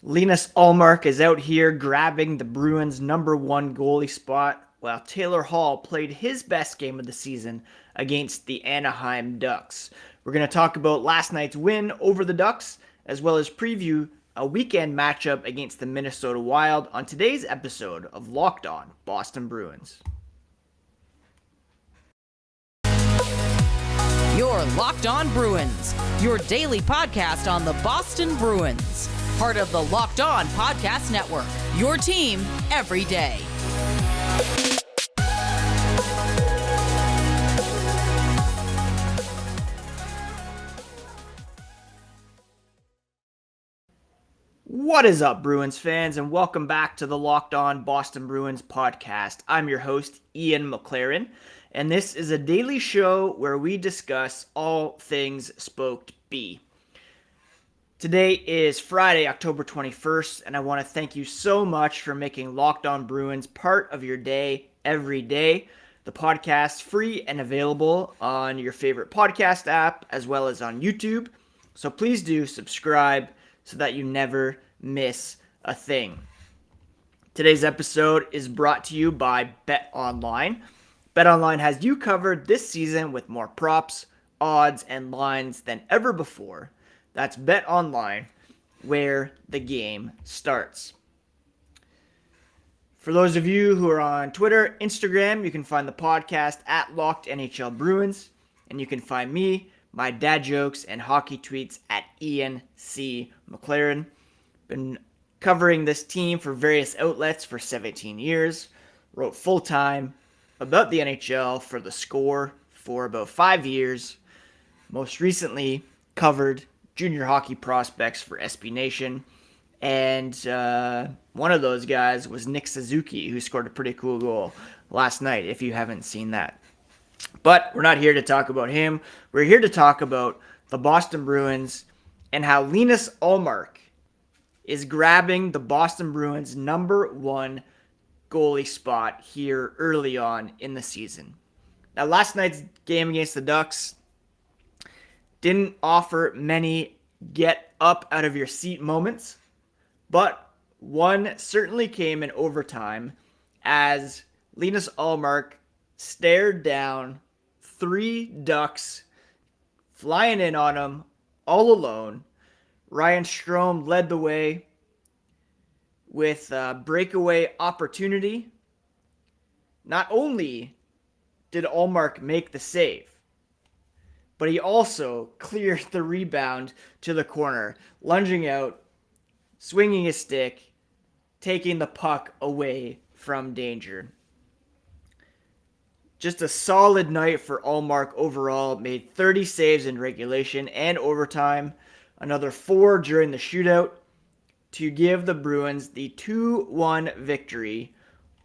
Linus Ullmark is out here grabbing the Bruins' number one goalie spot, while Taylor Hall played his best game of the season against the Anaheim Ducks. We're going to talk about last night's win over the Ducks, as well as preview a weekend matchup against the Minnesota Wild on today's episode of Locked On Boston Bruins. You're Locked On Bruins, your daily podcast on the Boston Bruins. Part of the Locked On Podcast Network, your team every day. What is up, Bruins fans, and welcome back to the Locked On Boston Bruins podcast. I'm your host, Ian McLaren, and this is a daily show where we discuss all things Spoked B. Today is Friday, October 21st, and I want to thank you so much for making Locked On Bruins part of your day every day. The podcast's free and available on your favorite podcast app as well as on YouTube, so please do subscribe so that you never miss a thing. Today's episode is brought to you by BetOnline. BetOnline has you covered this season with more props, odds, and lines than ever before. That's BetOnline, where the game starts. For those of you who are on Twitter, Instagram, you can find the podcast at Locked NHL Bruins, and you can find me, my dad jokes, and hockey tweets at Ian C. McLaren. Been covering this team for various outlets for 17 years. Wrote full-time about the NHL for The Score for about 5 years. Most recently, covered junior hockey prospects for SB Nation. And one of those guys was Nick Suzuki, who scored a pretty cool goal last night, if you haven't seen that. But we're not here to talk about him. We're here to talk about the Boston Bruins and how Linus Ullmark is grabbing the Boston Bruins' number one goalie spot here early on in the season. Now, last night's game against the Ducks didn't offer many get up out of your seat moments, but one certainly came in overtime as Linus Ullmark stared down three Ducks flying in on him all alone. Ryan Strome led the way with a breakaway opportunity. Not only did Ullmark make the save, but he also cleared the rebound to the corner, lunging out, swinging his stick, taking the puck away from danger. Just a solid night for Ullmark overall. Made 30 saves in regulation and overtime. Another 4 during the shootout to give the Bruins the 2-1 victory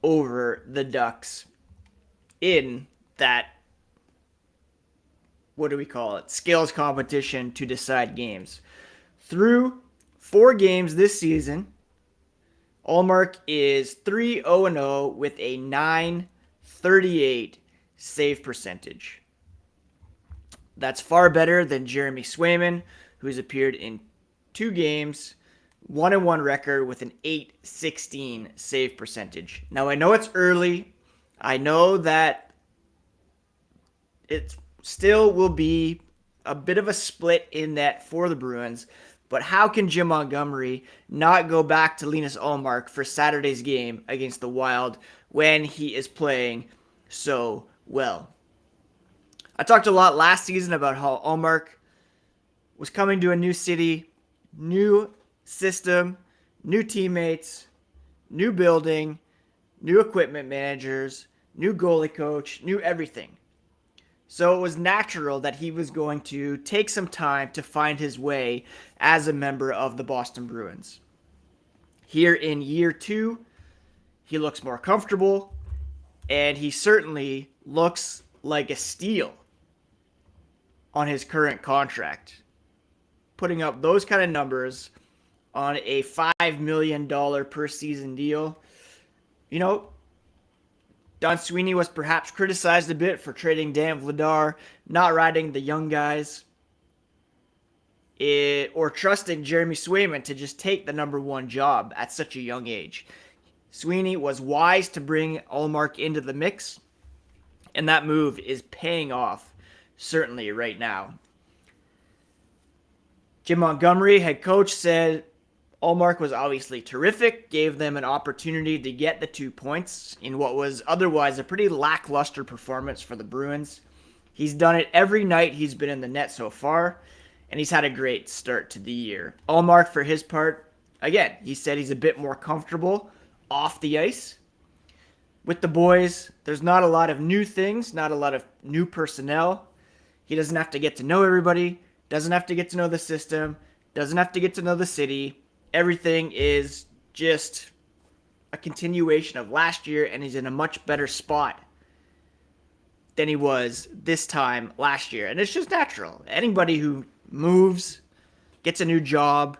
over the Ducks in that, what do we call it, skills competition to decide games. Through 4 games this season, Ullmark is 3-0-0 with a .938 save percentage. That's far better than Jeremy Swayman, who's appeared in 2 games, 1-1 record with an .816 save percentage. Now, I know it's early. I know that it still will be a bit of a split in that for the Bruins, but how can Jim Montgomery not go back to Linus Ullmark for Saturday's game against the Wild when he is playing so well? I talked a lot last season about how Ullmark was coming to a new city, new system, new teammates, new building, new equipment managers, new goalie coach, new everything. So it was natural that he was going to take some time to find his way as a member of the Boston Bruins. Here in year 2, he looks more comfortable, and he certainly looks like a steal on his current contract. Putting up those kind of numbers on a $5 million per season deal. You know, Don Sweeney was perhaps criticized a bit for trading Dan Vladar, not riding the young guys or trusting Jeremy Swayman to just take the number one job at such a young age. Sweeney was wise to bring Ullmark into the mix, and that move is paying off, certainly right now. Jim Montgomery, head coach, said Ullmark was obviously terrific, gave them an opportunity to get the 2 points in what was otherwise a pretty lackluster performance for the Bruins. He's done it every night he's been in the net so far, and he's had a great start to the year. Ullmark, for his part, again, he said he's a bit more comfortable off the ice. With the boys, there's not a lot of new things, not a lot of new personnel. He doesn't have to get to know everybody, doesn't have to get to know the system, doesn't have to get to know the city. Everything is just a continuation of last year, and he's in a much better spot than he was this time last year. And it's just natural. Anybody who moves, gets a new job,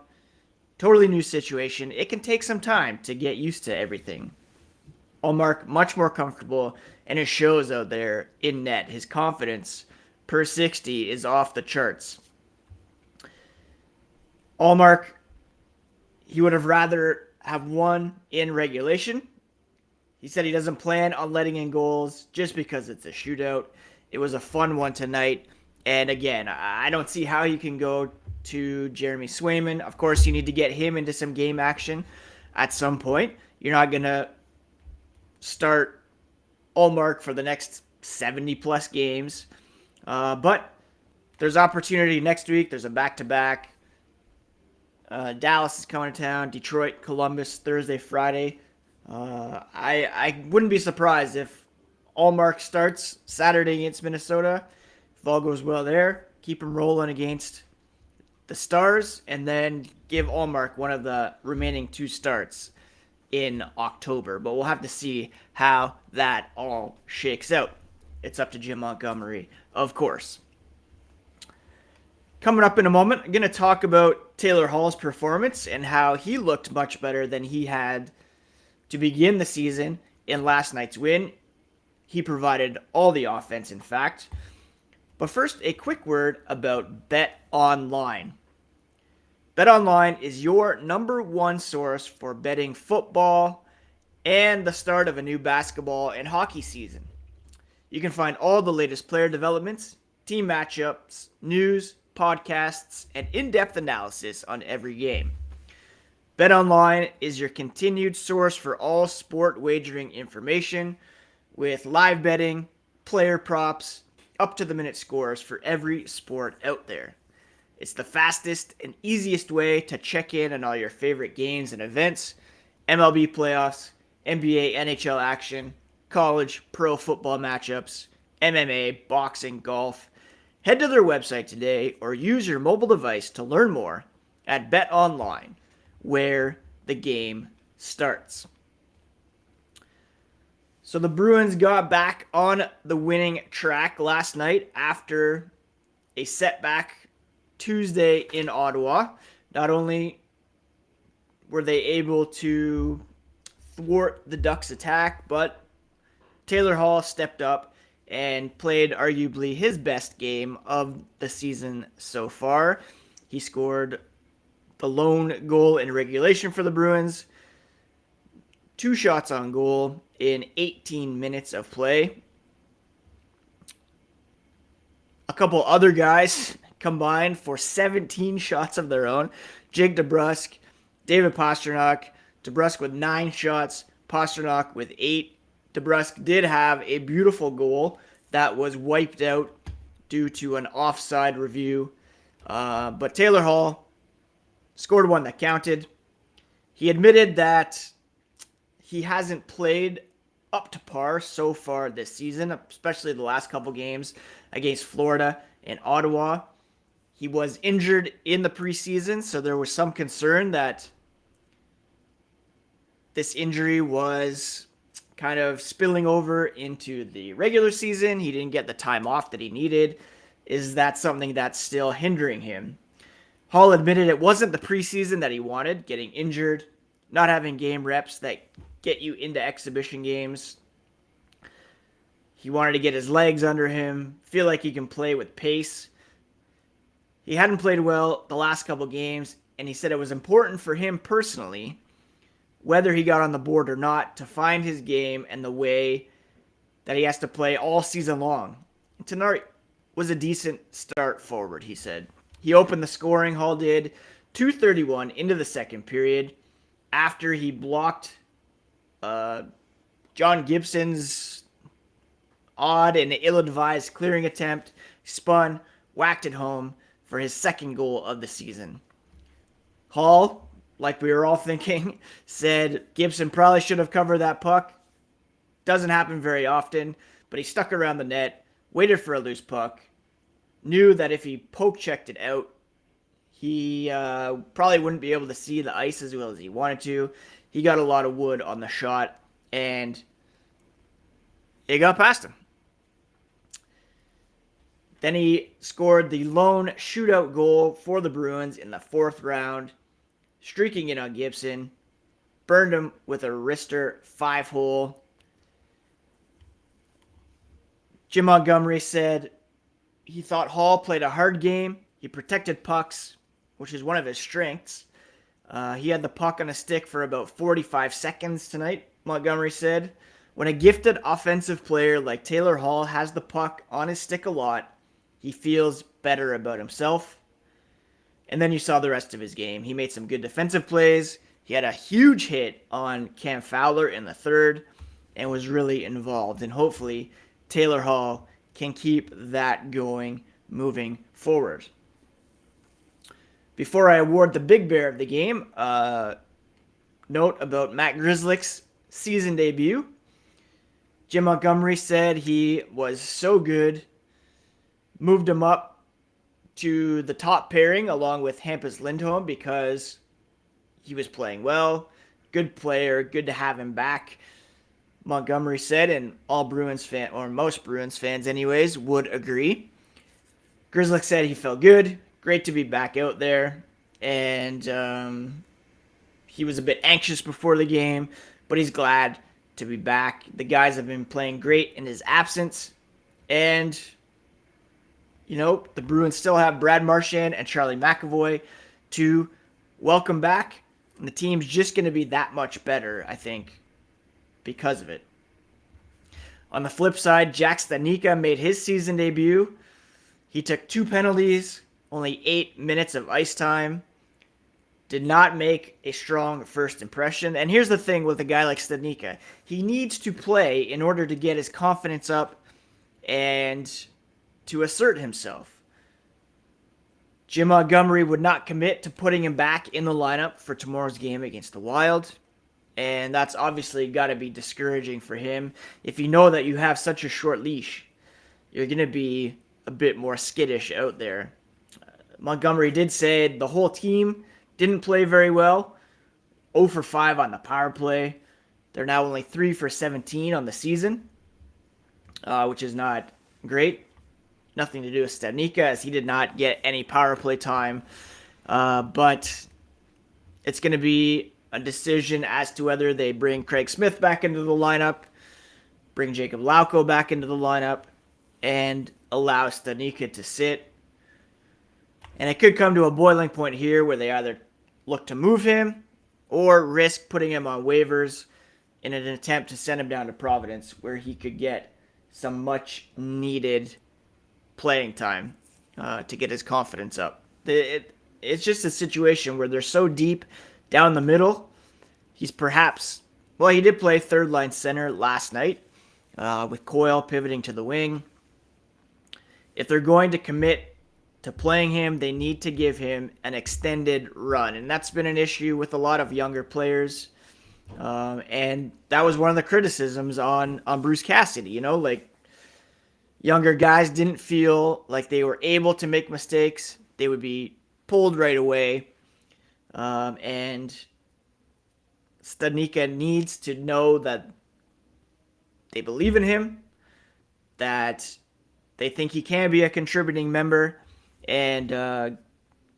totally new situation, it can take some time to get used to everything. Ullmark, much more comfortable, and it shows out there in net. His confidence per 60 is off the charts. Ullmark, he would have rather have won in regulation. He said he doesn't plan on letting in goals just because it's a shootout. It was a fun one tonight. And again, I don't see how you can go to Jeremy Swayman. Of course, you need to get him into some game action at some point. You're not going to start Ullmark for the next 70-plus games. But there's opportunity next week. There's a back-to-back. Dallas is coming to town. Detroit, Columbus, Thursday, Friday. I wouldn't be surprised if Ullmark starts Saturday against Minnesota. If all goes well there, keep him rolling against the Stars, and then give Ullmark one of the remaining 2 starts in October. But we'll have to see how that all shakes out. It's up to Jim Montgomery, of course. Coming up in a moment, I'm going to talk about Taylor Hall's performance and how he looked much better than he had to begin the season in last night's win. He provided all the offense, in fact. But first, a quick word about BetOnline. BetOnline is your number one source for betting football and the start of a new basketball and hockey season. You can find all the latest player developments, team matchups, news, podcasts, and in-depth analysis on every game. BetOnline is your continued source for all sport wagering information with live betting, player props, up-to-the-minute scores for every sport out there. It's the fastest and easiest way to check in on all your favorite games and events, MLB playoffs, NBA, NHL action, college, pro football matchups, MMA, boxing, golf. Head to their website today or use your mobile device to learn more at BetOnline, where the game starts. So the Bruins got back on the winning track last night after a setback Tuesday in Ottawa. Not only were they able to thwart the Ducks' attack, but Taylor Hall stepped up and played arguably his best game of the season so far. He scored the lone goal in regulation for the Bruins, 2 shots on goal in 18 minutes of play. A couple other guys combined for 17 shots of their own. Jake DeBrusk, David Pastrnak, DeBrusk with 9 shots, Pastrnak with 8. DeBrusk did have a beautiful goal that was wiped out due to an offside review. But Taylor Hall scored one that counted. He admitted that he hasn't played up to par so far this season, especially the last couple games against Florida and Ottawa. He was injured in the preseason, so there was some concern that this injury was kind of spilling over into the regular season. He didn't get the time off that he needed. Is that something that's still hindering him? Hall admitted it wasn't the preseason that he wanted, getting injured, not having game reps that get you into exhibition games. He wanted to get his legs under him, feel like he can play with pace. he hadn't played well the last couple games, and he said it was important for him personally, whether he got on the board or not, to find his game and the way that he has to play all season long. And tonight was a decent start forward, he said. He opened the scoring, Hall did, 2:31 into the second period after he blocked John Gibson's odd and ill-advised clearing attempt, spun, whacked it home for his second goal of the season. Hall, like we were all thinking, said Gibson probably should have covered that puck. Doesn't happen very often, but he stuck around the net, waited for a loose puck, knew that if he poke-checked it out, he probably wouldn't be able to see the ice as well as he wanted to. He got a lot of wood on the shot, and it got past him. Then he scored the lone shootout goal for the Bruins in the fourth round, streaking in on Gibson, burned him with a wrister 5-hole. Jim Montgomery said he thought Hall played a hard game. He protected pucks, which is one of his strengths. He had the puck on a stick for about 45 seconds tonight, Montgomery said. When a gifted offensive player like Taylor Hall has the puck on his stick a lot, he feels better about himself. And then you saw the rest of his game. He made some good defensive plays. He had a huge hit on Cam Fowler in the third and was really involved. And hopefully Taylor Hall can keep that going moving forward. Before I award the big bear of the game, note about Matt Grzelcyk's season debut. Jim Montgomery said he was so good, moved him up to the top pairing along with Hampus Lindholm because he was playing well. Good player, good to have him back, Montgomery said, and all Bruins fans, or most Bruins fans anyways, would agree. Grzelcyk said he felt good, great to be back out there, and he was a bit anxious before the game, but he's glad to be back. The guys have been playing great in his absence, and the Bruins still have Brad Marchand and Charlie McAvoy to welcome back. And the team's just going to be that much better, I think, because of it. On the flip side, Jack Studnicka made his season debut. He took 2 penalties, only 8 minutes of ice time. Did not make a strong first impression. And here's the thing with a guy like Studnicka. He needs to play in order to get his confidence up and to assert himself. Jim Montgomery would not commit to putting him back in the lineup for tomorrow's game against the Wild, and that's obviously got to be discouraging for him. If you know that you have such a short leash, you're going to be a bit more skittish out there. Montgomery did say the whole team didn't play very well. 0 for 5 on the power play. They're now only 3 for 17 on the season, which is not great. Nothing to do with Studnicka, as he did not get any power play time. But it's going to be a decision as to whether they bring Craig Smith back into the lineup, bring Jacob Lauko back into the lineup, and allow Studnicka to sit. And it could come to a boiling point here where they either look to move him or risk putting him on waivers in an attempt to send him down to Providence, where he could get some much needed playing time to get his confidence up. It's just a situation where they're so deep down the middle. He's perhaps, he did play third line center last night with Coyle pivoting to the wing. If they're going to commit to playing him, they need to give him an extended run. And that's been an issue with a lot of younger players. And that was one of the criticisms on Bruce Cassidy, younger guys didn't feel like they were able to make mistakes. They would be pulled right away. And Studnicka needs to know that they believe in him, that they think he can be a contributing member, and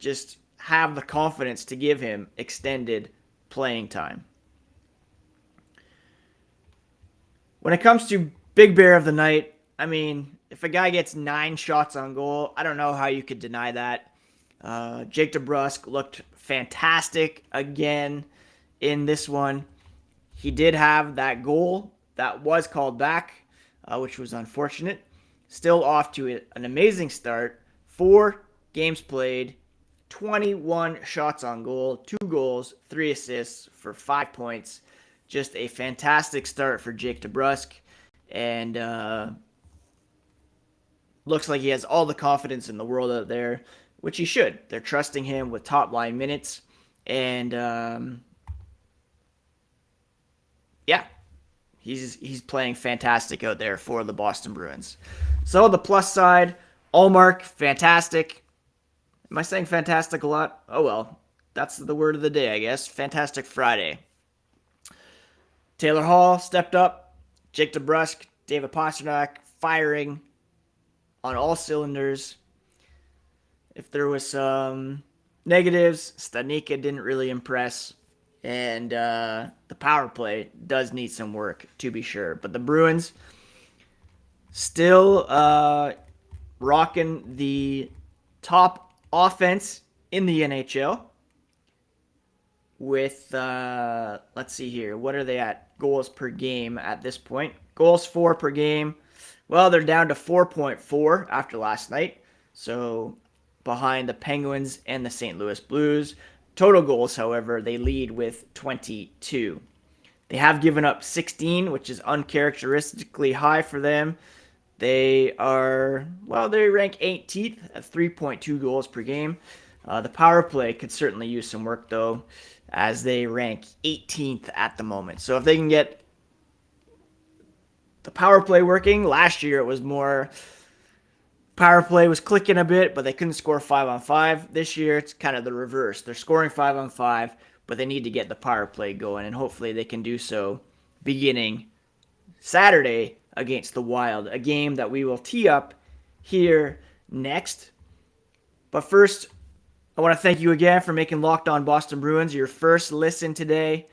just have the confidence to give him extended playing time. When it comes to Big Bear of the night, if a guy gets 9 shots on goal, I don't know how you could deny that. Jake DeBrusk looked fantastic again in this one. He did have that goal that was called back, which was unfortunate. Still off to an amazing start. 4 games played, 21 shots on goal, 2 goals, 3 assists for 5 points. Just a fantastic start for Jake DeBrusk. And looks like he has all the confidence in the world out there, which he should. They're trusting him with top line minutes. And yeah, he's playing fantastic out there for the Boston Bruins. So the plus side, Ullmark, fantastic. Am I saying fantastic a lot? Oh well, that's the word of the day, I guess. Fantastic Friday. Taylor Hall stepped up. Jake DeBrusk, David Pastrnak firing on all cylinders. If there was some negatives, Studnicka didn't really impress. And the power play does need some work, to be sure. But the Bruins still rocking the top offense in the NHL with, let's see here, what are they at? Goals per game at this point. Goals for per game. Well, they're down to 4.4 after last night. So behind the Penguins and the St. Louis Blues. Total goals, however, they lead with 22. They have given up 16, which is uncharacteristically high for them. They rank 18th at 3.2 goals per game. The power play could certainly use some work, though, as they rank 18th at the moment. So if they can get the power play working, last year it was more power play was clicking a bit, but they couldn't score 5-on-5. This year it's kind of the reverse. They're scoring 5-on-5, but they need to get the power play going, and hopefully they can do so beginning Saturday against the Wild, a game that we will tee up here next. But first, I want to thank you again for making Locked On Boston Bruins your first listen today.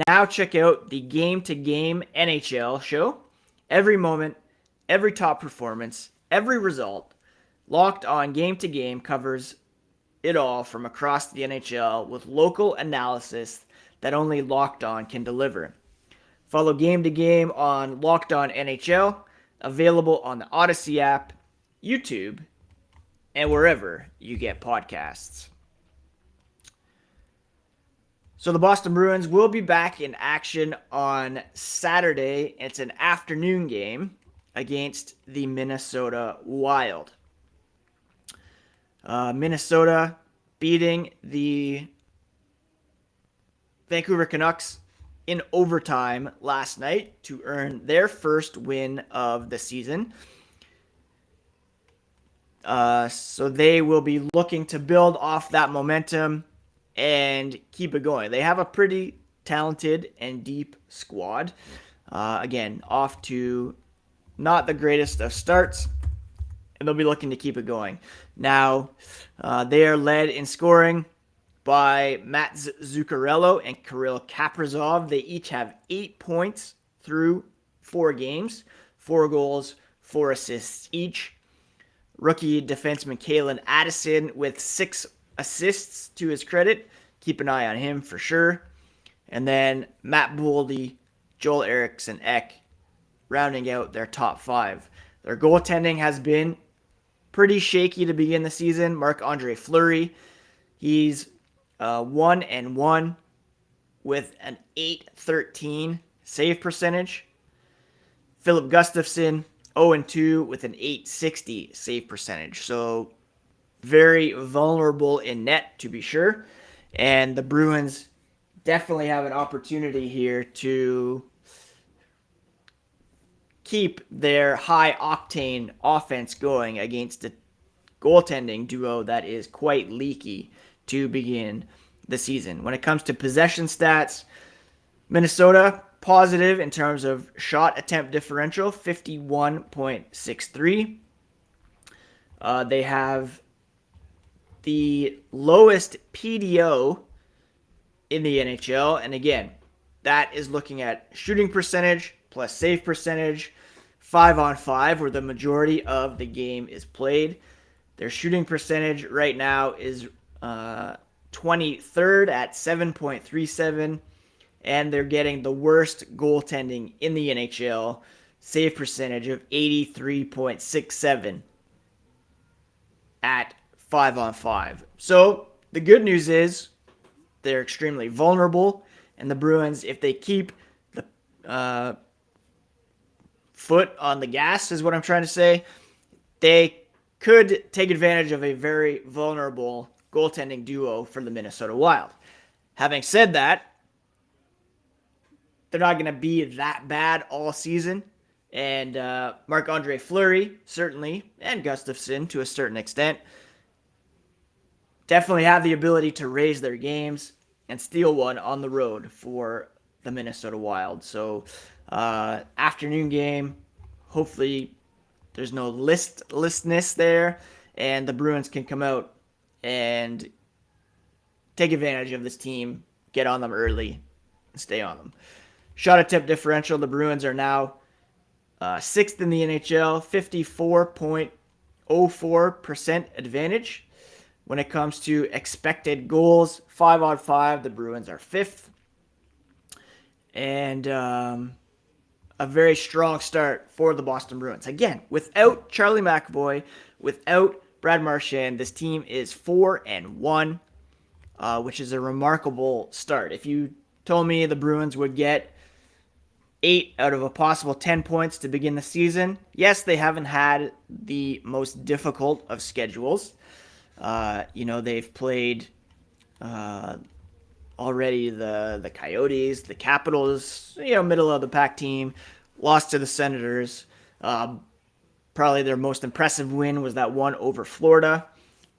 Now check out the Game to Game NHL show. Every moment, every top performance, every result. Locked On Game to Game covers it all from across the NHL with local analysis that only Locked On can deliver. Follow Game to Game on Locked On NHL, available on the Odyssey app, YouTube, and wherever you get podcasts. So the Boston Bruins will be back in action on Saturday. It's an afternoon game against the Minnesota Wild. Minnesota beating the Vancouver Canucks in overtime last night to earn their first win of the season. So they will be looking to build off that momentum and keep it going. They have a pretty talented and deep squad. Again, off to not the greatest of starts, and they'll be looking to keep it going. Now, they are led in scoring by Matt Zuccarello and Kirill Kaprizov. They each have 8 points through 4 games, 4 goals, 4 assists each. Rookie defenseman Kalen Addison with 6 assists to his credit. Keep an eye on him for sure. And then Matt Boldy, Joel Eriksson Ek rounding out their top 5. Their goaltending has been pretty shaky to begin the season. Marc-Andre Fleury, he's 1-1 with an .813 save percentage. Philip Gustafsson, 0-2 with an .860 save percentage. So very vulnerable in net, to be sure. And the Bruins definitely have an opportunity here to keep their high-octane offense going against a goaltending duo that is quite leaky to begin the season. When it comes to possession stats, Minnesota positive in terms of shot attempt differential, 51.63. They have the lowest PDO in the NHL, and again, that is looking at shooting percentage plus save percentage, 5-on-5, where the majority of the game is played. Their shooting percentage right now is 23rd at 7.37, and they're getting the worst goaltending in the NHL, save percentage of 83.67 at 5-on-5. So the good news is they're extremely vulnerable, and the Bruins, if they keep the foot on the gas, is what I'm trying to say, they could take advantage of a very vulnerable goaltending duo for the Minnesota Wild. Having said that, they're not going to be that bad all season. And Marc-Andre Fleury, certainly, and Gustafsson to a certain extent, definitely have the ability to raise their games and steal one on the road for the Minnesota Wild. So, afternoon game, hopefully there's no listlessness there, and the Bruins can come out and take advantage of this team, get on them early, and stay on them. Shot attempt differential, the Bruins are now 6th in the NHL, 54.04% advantage. When it comes to expected goals, 5-on-5, the Bruins are 5th. And a very strong start for the Boston Bruins. Again, without Charlie McAvoy, without Brad Marchand, this team is 4-1, which is a remarkable start. If you told me the Bruins would get 8 out of a possible 10 points to begin the season, yes, they haven't had the most difficult of schedules. They've played already the Coyotes, the Capitals, middle of the pack team, lost to the Senators. Probably their most impressive win was that one over Florida.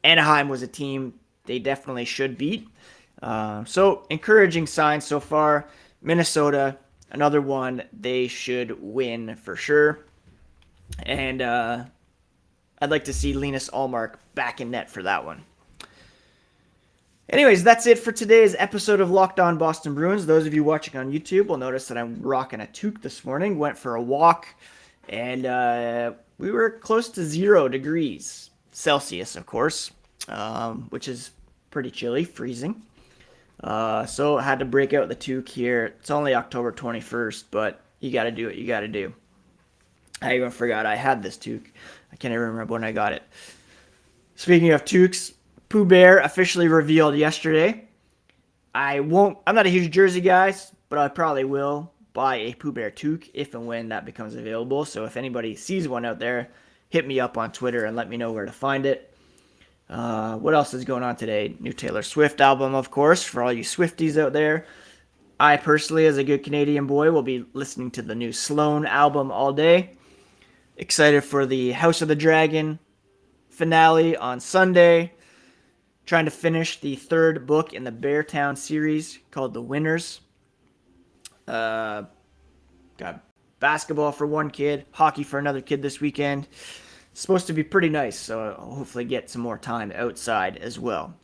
Anaheim was a team they definitely should beat. So encouraging signs so far. Minnesota, another one they should win for sure. And I'd like to see Linus Ullmark back in net for that one. Anyways, that's it for today's episode of Locked On Boston Bruins. Those of you watching on YouTube will notice that I'm rocking a toque this morning. Went for a walk, and we were close to 0 degrees Celsius, of course, which is pretty chilly, freezing. So I had to break out the toque here. It's only October 21st, but you got to do what you got to do. I even forgot I had this toque. I can't even remember when I got it. Speaking of toques, Pooh Bear officially revealed yesterday. I'm not a huge jersey guy, but I probably will buy a Pooh Bear toque if and when that becomes available. So if anybody sees one out there, hit me up on Twitter and let me know where to find it. What else is going on today? New Taylor Swift album, of course, for all you Swifties out there. I personally, as a good Canadian boy, will be listening to the new Sloan album all day. Excited for the House of the Dragon finale on Sunday. Trying to finish the 3rd book in the Beartown series called The Winners. Got basketball for one kid, hockey for another kid this weekend. It's supposed to be pretty nice, so I'll hopefully get some more time outside as well.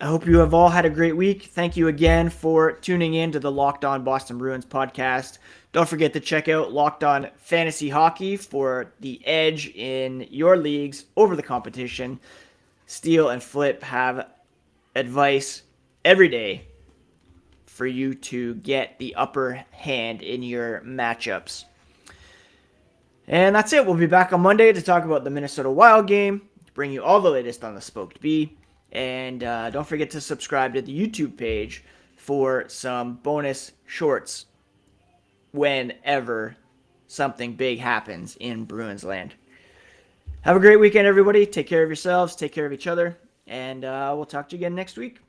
I hope you have all had a great week. Thank you again for tuning in to the Locked On Boston Bruins podcast. Don't forget to check out Locked On Fantasy Hockey for the edge in your leagues over the competition. Steal and Flip have advice every day for you to get the upper hand in your matchups. And that's it. We'll be back on Monday to talk about the Minnesota Wild game, to bring you all the latest on the Spoked Bee. And don't forget to subscribe to the YouTube page for some bonus shorts whenever something big happens in Bruins land. Have a great weekend, everybody. Take care of yourselves. Take care of each other. And we'll talk to you again next week.